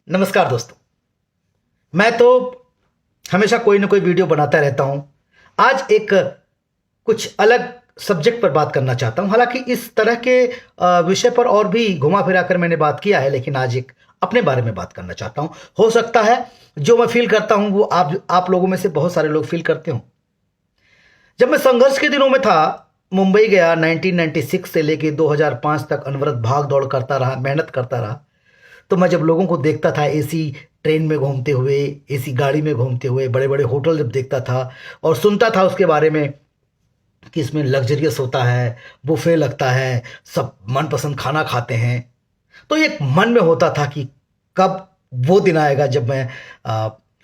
नमस्कार दोस्तों। मैं तो हमेशा कोई ना कोई वीडियो बनाता रहता हूं। आज एक कुछ अलग सब्जेक्ट पर बात करना चाहता हूं। हालांकि इस तरह के विषय पर और भी घुमा फिरा कर मैंने बात किया है, लेकिन आज एक अपने बारे में बात करना चाहता हूं। हो सकता है जो मैं फील करता हूं वो आप लोगों में से बहुत सारे लोग फील करते हो। जब मैं संघर्ष के दिनों में था, मुंबई गया 1996 से लेके 2005 तक अनवरत भाग दौड़ करता रहा, मेहनत करता रहा। तो मैं जब लोगों को देखता था एसी ट्रेन में घूमते हुए, एसी गाड़ी में घूमते हुए, बड़े बड़े होटल जब देखता था और सुनता था उसके बारे में कि इसमें लग्जरियस होता है, बुफे लगता है, सब मनपसंद खाना खाते हैं, तो एक मन में होता था कि कब वो दिन आएगा जब मैं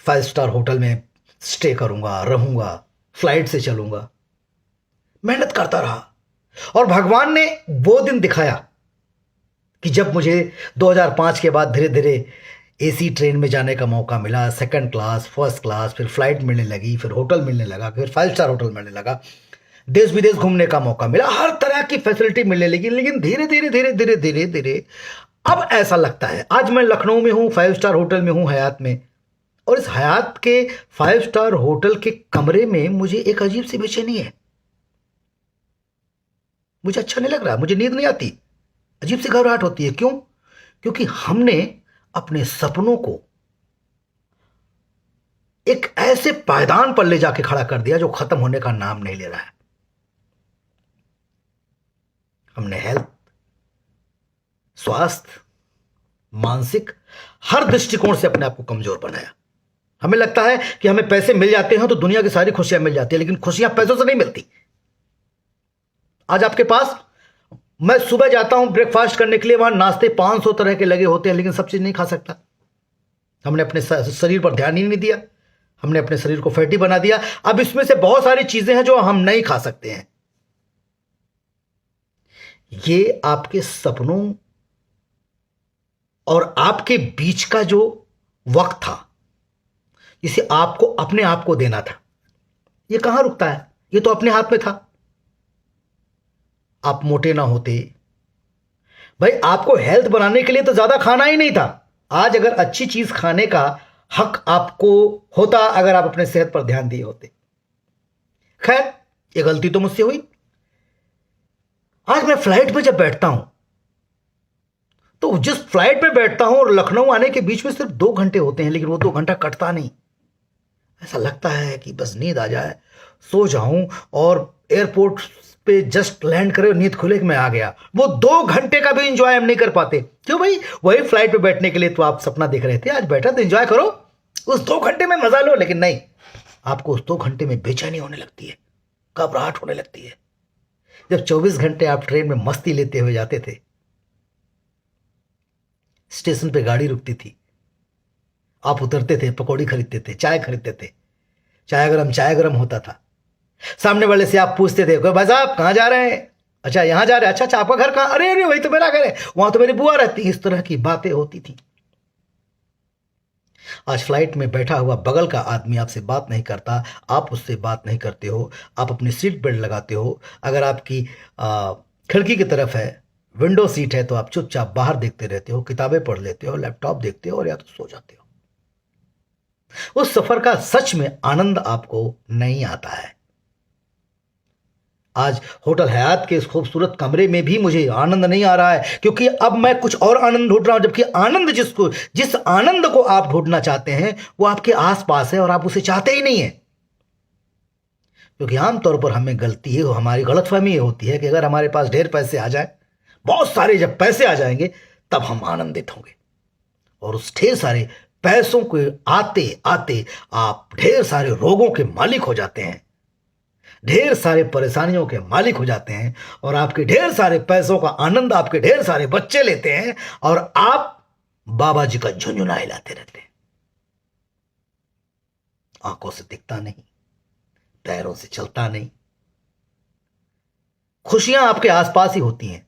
5 स्टार होटल में स्टे करूंगा, रहूंगा, फ्लाइट से चलूंगा। मेहनत करता रहा और भगवान ने वो दिन दिखाया कि जब मुझे 2005 के बाद धीरे धीरे एसी ट्रेन में जाने का मौका मिला, सेकंड क्लास, फर्स्ट क्लास, फिर फ्लाइट मिलने लगी, फिर होटल मिलने लगा, फिर 5 स्टार होटल मिलने लगा, देश विदेश घूमने का मौका मिला, हर तरह की फैसिलिटी मिलने लगी। लेकिन धीरे धीरे धीरे धीरे धीरे धीरे अब ऐसा लगता है, आज मैं लखनऊ में हूं, 5 स्टार होटल में हूं, हयात में, और इस हयात के 5 स्टार होटल के कमरे में मुझे एक अजीब सी बेचैनी है। मुझे अच्छा नहीं लग रहा, मुझे नींद नहीं आती, अजीब सी घबराहट होती है। क्यों? क्योंकि हमने अपने सपनों को एक ऐसे पायदान पर ले जाके खड़ा कर दिया जो खत्म होने का नाम नहीं ले रहा है। हमने हेल्थ, स्वास्थ्य, मानसिक, हर दृष्टिकोण से अपने आप को कमजोर बनाया। हमें लगता है कि हमें पैसे मिल जाते हैं तो दुनिया की सारी खुशियां मिल जाती है, लेकिन खुशियां पैसों से नहीं मिलती। आज आपके पास, मैं सुबह जाता हूं ब्रेकफास्ट करने के लिए, वहां नाश्ते 500 तरह के लगे होते हैं, लेकिन सब चीज नहीं खा सकता। हमने अपने शरीर पर ध्यान ही नहीं दिया, हमने अपने शरीर को फैटी बना दिया। अब इसमें से बहुत सारी चीजें हैं जो हम नहीं खा सकते हैं। ये आपके सपनों और आपके बीच का जो वक्त था, जिसे आपको अपने आप को देना था, ये कहां रुकता है? ये तो अपने हाथ में था। आप मोटे ना होते भाई, आपको हेल्थ बनाने के लिए तो ज्यादा खाना ही नहीं था। आज अगर अच्छी चीज खाने का हक आपको होता, अगर आप अपने सेहत पर ध्यान दिए होते। खैर, ये गलती तो मुझसे हुई। आज मैं फ्लाइट में जब बैठता हूं, तो जिस फ्लाइट में बैठता हूं और लखनऊ आने के बीच में सिर्फ 2 घंटे होते हैं, लेकिन वो 2 घंटा कटता नहीं। ऐसा लगता है कि बस नींद आ जाए, सो जाऊं और एयरपोर्ट पे जस्ट लैंड करे और नींद खुले कि मैं आ गया। वो 2 घंटे का भी इंजॉय हम नहीं कर पाते। क्यों भाई? वही फ्लाइट पे बैठने के लिए तो आप सपना देख रहे थे, आज बैठा तो इंजॉय करो, उस 2 घंटे में मजा लो। लेकिन नहीं, आपको उस 2 घंटे में बेचैनी होने लगती है, घबराहट होने लगती है। जब 24 घंटे आप ट्रेन में मस्ती लेते हुए जाते थे, स्टेशन पे गाड़ी रुकती थी, आप उतरते थे, पकौड़ी खरीदते थे, चाय खरीदते थे, चाय गरम होता था। सामने वाले से आप पूछते थे, भाई साहब कहां जा रहे हैं? अच्छा यहां जा रहे हैं। अच्छा अच्छा, आपका घर कहां? अरे अरे वही तो मेरा घर है, वहां तो मेरी बुआ रहती है। इस तरह की बातें होती थी। आज फ्लाइट में बैठा हुआ बगल का आदमी आपसे बात नहीं करता, आप उससे बात नहीं करते हो, आप अपनी सीट बेल्ट लगाते हो। अगर आपकी खिड़की की तरफ है, विंडो सीट है, तो आप चुपचाप बाहर देखते रहते हो, किताबें पढ़ लेते हो, लैपटॉप देखते हो और या तो सो जाते हो। उस सफर का सच में आनंद आपको नहीं आता है। आज होटल हयात के इस खूबसूरत कमरे में भी मुझे आनंद नहीं आ रहा है, क्योंकि अब मैं कुछ और आनंद ढूंढ रहा हूं। जबकि आनंद जिस आनंद को आप ढूंढना चाहते हैं वो आपके आसपास है और आप उसे चाहते ही नहीं है। क्योंकि आमतौर पर हमें गलती है, हमारी गलतफहमी ये होती है कि अगर हमारे पास ढेर पैसे आ जाए, बहुत सारे जब पैसे आ जाएंगे, तब हम आनंदित होंगे। और उस ढेर सारे पैसों के आते आते आप ढेर सारे रोगों के मालिक हो जाते हैं, ढेर सारे परेशानियों के मालिक हो जाते हैं, और आपके ढेर सारे पैसों का आनंद आपके ढेर सारे बच्चे लेते हैं, और आप बाबा जी का झुंझुना हिलाते रहते हैं। आंखों से दिखता नहीं, पैरों से चलता नहीं। खुशियां आपके आसपास ही होती हैं।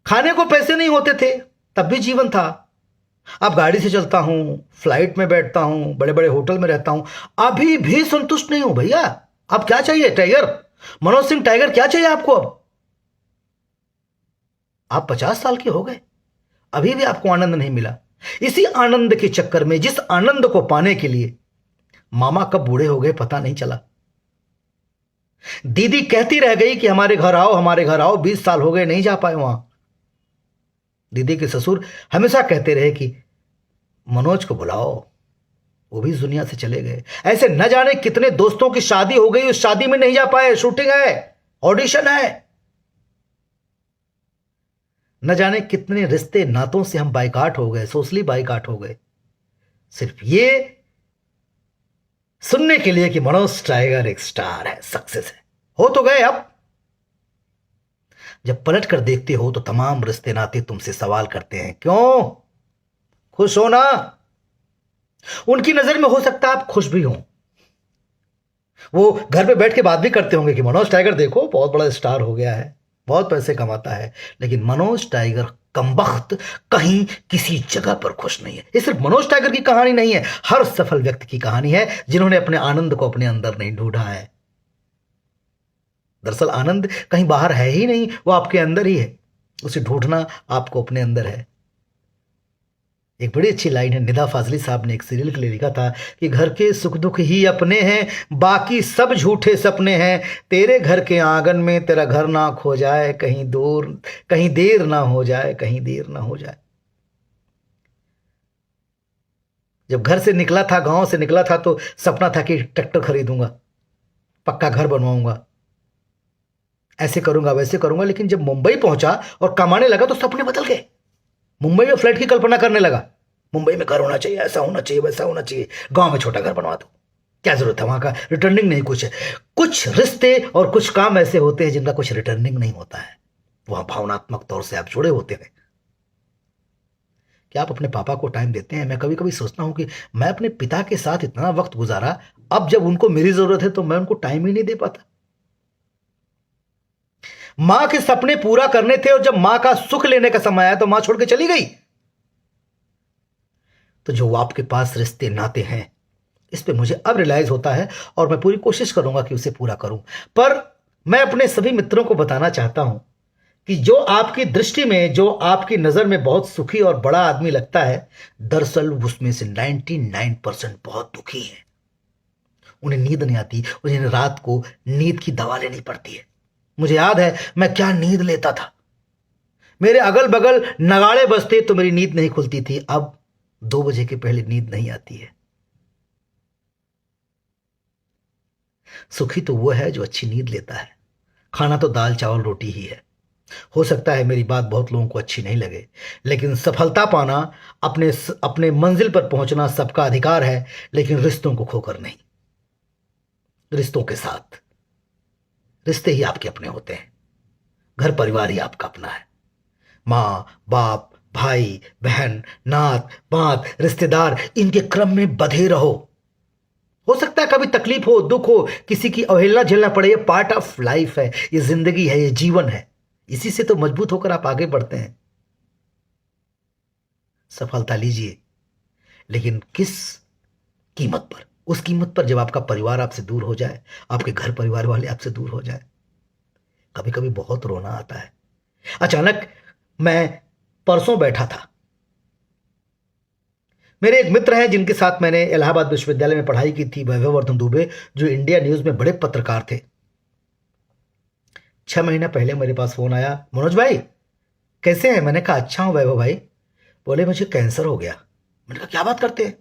खाने को पैसे नहीं होते थे, तब भी जीवन था। अब गाड़ी से चलता हूं, फ्लाइट में बैठता हूं, बड़े बड़े होटल में रहता हूं, अभी भी संतुष्ट नहीं हूं भैया। अब क्या चाहिए? टाइगर, मनोज सिंह टाइगर क्या चाहिए आपको? अब आप 50 साल के हो गए, अभी भी आपको आनंद नहीं मिला। इसी आनंद के चक्कर में, जिस आनंद को पाने के लिए मामा कब बूढ़े हो गए पता नहीं चला। दीदी कहती रह गई कि हमारे घर आओ, हमारे घर आओ, 20 साल हो गए नहीं जा पाए वहां। दीदी के ससुर हमेशा कहते रहे कि मनोज को बुलाओ, वो भी इस दुनिया से चले गए। ऐसे न जाने कितने दोस्तों की शादी हो गई, उस शादी में नहीं जा पाए, शूटिंग है, ऑडिशन है। न जाने कितने रिश्ते नातों से हम बाइकाट हो गए, सोशली बाइकाट हो गए, सिर्फ ये सुनने के लिए कि मनोज टाइगर एक स्टार है, सक्सेस है। हो तो गए। अब जब पलट कर देखते हो तो तमाम रिश्ते नाते तुमसे सवाल करते हैं, क्यों? खुश हो ना? उनकी नजर में हो सकता है आप खुश भी हो। वो घर पे बैठ के बात भी करते होंगे कि मनोज टाइगर देखो बहुत बड़ा स्टार हो गया है, बहुत पैसे कमाता है। लेकिन मनोज टाइगर कमबख्त कहीं किसी जगह पर खुश नहीं है। ये सिर्फ मनोज टाइगर की कहानी नहीं है, हर सफल व्यक्ति की कहानी है जिन्होंने अपने आनंद को अपने अंदर नहीं ढूंढा है। दरअसल आनंद कहीं बाहर है ही नहीं, वो आपके अंदर ही है। उसे ढूंढना आपको अपने अंदर है। एक बड़ी अच्छी लाइन है, निदा फाजली साहब ने एक सीरियल के लिए लिखा था कि घर के सुख दुख ही अपने हैं, बाकी सब झूठे सपने हैं। तेरे घर के आंगन में तेरा घर ना खो जाए, कहीं दूर, कहीं देर ना हो जाए, कहीं देर ना हो जाए। जब घर से निकला था, गांव से निकला था, तो सपना था कि ट्रैक्टर खरीदूंगा, पक्का घर बनवाऊंगा, ऐसे करूंगा वैसे करूंगा। लेकिन जब मुंबई पहुंचा और कमाने लगा तो सपने बदल गए। मुंबई में फ्लैट की कल्पना करने लगा, मुंबई में घर होना चाहिए, ऐसा होना चाहिए, वैसा होना चाहिए, गांव में छोटा घर बनवा दो, क्या जरूरत है, वहां का रिटर्निंग नहीं कुछ है। कुछ रिश्ते और कुछ काम ऐसे होते हैं जिनका कुछ रिटर्निंग नहीं होता है, वहां भावनात्मक तौर से आप जुड़े होते हैं। क्या आप अपने पापा को टाइम देते हैं? मैं कभी कभी सोचता हूं कि मैं अपने पिता के साथ इतना वक्त गुजारा, अब जब उनको मेरी जरूरत है तो मैं उनको टाइम ही नहीं दे पाता। मां के सपने पूरा करने थे और जब मां का सुख लेने का समय आया तो मां छोड़ के चली गई। तो जो आपके पास रिश्ते नाते हैं, इस पे मुझे अब रियलाइज होता है और मैं पूरी कोशिश करूंगा कि उसे पूरा करूं। पर मैं अपने सभी मित्रों को बताना चाहता हूं कि जो आपकी दृष्टि में, जो आपकी नजर में बहुत सुखी और बड़ा आदमी लगता है, दरअसल उसमें से 99% बहुत दुखी है। उन्हें नींद नहीं आती, उन्हें रात को नींद की दवा लेनी पड़ती है। मुझे याद है मैं क्या नींद लेता था, मेरे अगल बगल नगाड़े बजते तो मेरी नींद नहीं खुलती थी। अब 2 बजे के पहले नींद नहीं आती है। सुखी तो वो है जो अच्छी नींद लेता है। खाना तो दाल चावल रोटी ही है। हो सकता है मेरी बात बहुत लोगों को अच्छी नहीं लगे, लेकिन सफलता पाना, अपने अपने मंजिल पर पहुंचना सबका अधिकार है, लेकिन रिश्तों को खोकर नहीं। रिश्तों के साथ, रिश्ते ही आपके अपने होते हैं, घर परिवार ही आपका अपना है। मां बाप, भाई बहन, नात बात, रिश्तेदार, इनके क्रम में बंधे रहो। हो सकता है कभी तकलीफ हो, दुख हो, किसी की अवहेलना झेलना पड़े, ये पार्ट ऑफ लाइफ है, ये जिंदगी है, ये जीवन है। इसी से तो मजबूत होकर आप आगे बढ़ते हैं। सफलता लीजिए, लेकिन किस कीमत पर? उस कीमत पर जब आपका परिवार आपसे दूर हो जाए, आपके घर परिवार वाले आपसे दूर हो जाए। कभी कभी बहुत रोना आता है। अचानक मैं परसों बैठा था, मेरे एक मित्र हैं जिनके साथ मैंने इलाहाबाद विश्वविद्यालय में पढ़ाई की थी, वैभव वर्धन दुबे, जो इंडिया न्यूज में बड़े पत्रकार थे। 6 महीने पहले मेरे पास फोन आया, मनोज भाई कैसे हैं? मैंने कहा अच्छा हूं वैभव भाई। बोले मुझे कैंसर हो गया। मैंने कहा क्या बात करते हैं?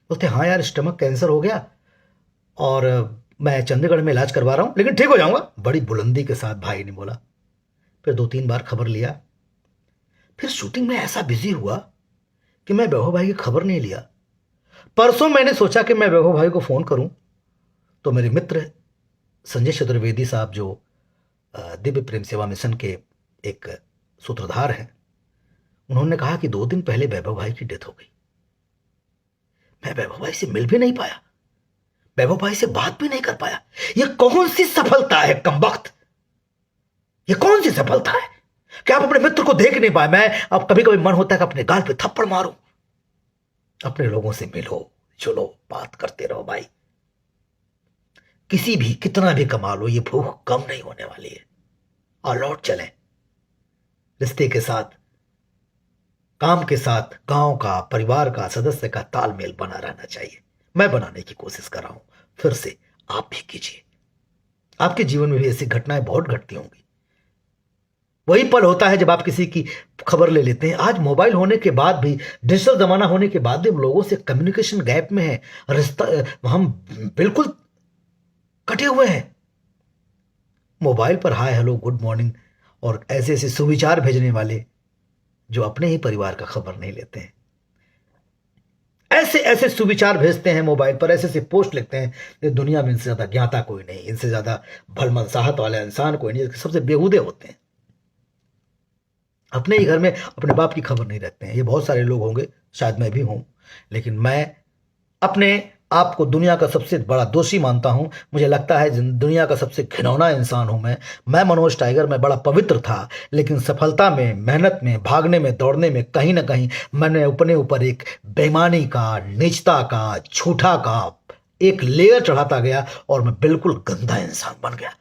बोलते हाँ यार, स्टमक कैंसर हो गया और मैं चंडीगढ़ में इलाज करवा रहा हूं, लेकिन ठीक हो जाऊंगा। बड़ी बुलंदी के साथ भाई ने बोला। फिर 2-3 बार खबर लिया। फिर शूटिंग में ऐसा बिजी हुआ कि मैं वैभव भाई की खबर नहीं लिया। परसों मैंने सोचा कि मैं वैभव भाई को फोन करूं, तो मेरे मित्र संजय चतुर्वेदी साहब, जो दिव्य प्रेम सेवा मिशन के एक सूत्रधार हैं, उन्होंने कहा कि 2 दिन पहले वैभव भाई की डेथ हो गई। मैं वैभव भाई से मिल भी नहीं पाया, वैभव भाई से बात भी नहीं कर पाया। यह कौन सी सफलता है कमबख्त? यह कौन सी सफलता है कि आप अपने मित्र को देख नहीं पाए? मैं अब कभी कभी मन होता है कि अपने गाल पे थप्पड़ मारूं। अपने लोगों से मिलो, जुलो, बात करते रहो भाई। किसी भी, कितना भी कमा लो, ये भूख कम नहीं होने वाली है। और लौट चलें, रिश्ते के साथ काम के साथ गांव का, परिवार का सदस्य का तालमेल बना रहना चाहिए। मैं बनाने की कोशिश कर रहा हूं, फिर से आप भी कीजिए। आपके जीवन में भी ऐसी घटनाएं बहुत घटती होंगी। वही पल होता है जब आप किसी की खबर ले लेते हैं। आज मोबाइल होने के बाद भी, डिजिटल जमाना होने के बाद भी हम लोगों से कम्युनिकेशन गैप में है। रिश्ता, हम बिल्कुल कटे हुए हैं। मोबाइल पर हाय हेलो गुड मॉर्निंग और ऐसे ऐसे सुविचार भेजने वाले जो अपने ही परिवार का खबर नहीं लेते हैं, ऐसे ऐसे सुविचार भेजते हैं मोबाइल पर, ऐसे ऐसे पोस्ट लिखते हैं कि दुनिया में इनसे ज्यादा ज्ञाता कोई नहीं, इनसे ज्यादा भलमनसाहत वाला इंसान कोई नहीं, सबसे बेहूदे होते हैं। अपने ही घर में अपने बाप की खबर नहीं रखते हैं। ये बहुत सारे लोग होंगे, शायद मैं भी हूं, लेकिन मैं अपने आप को दुनिया का सबसे बड़ा दोषी मानता हूं। मुझे लगता है दुनिया का सबसे घिनौना इंसान हूं मैं मनोज टाइगर। मैं बड़ा पवित्र था, लेकिन सफलता में, मेहनत में, भागने में, दौड़ने में कहीं ना कहीं मैंने अपने ऊपर एक बेईमानी का, नीचता का, झूठा का एक लेयर चढ़ाता गया और मैं बिल्कुल गंदा इंसान बन गया।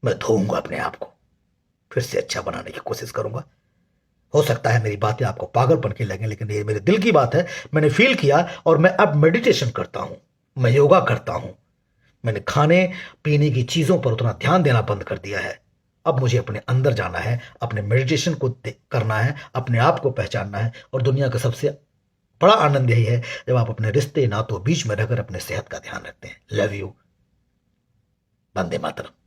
मैं धोऊंगा अपने आप को, फिर से अच्छा बनाने की कोशिश करूंगा। हो सकता है मेरी बातें आपको पागलपन की लगें, लेकिन ये मेरे दिल की बात है। मैंने फील किया और मैं अब मेडिटेशन करता हूं, मैं योगा करता हूं। मैंने खाने पीने की चीजों पर उतना ध्यान देना बंद कर दिया है। अब मुझे अपने अंदर जाना है, अपने मेडिटेशन को करना है, अपने आप को पहचानना है। और दुनिया का सबसे बड़ा आनंद यही है जब आप अपने रिश्ते नातों बीच में रहकर अपने सेहत का ध्यान रखते हैं। Love you. वंदे मातरम।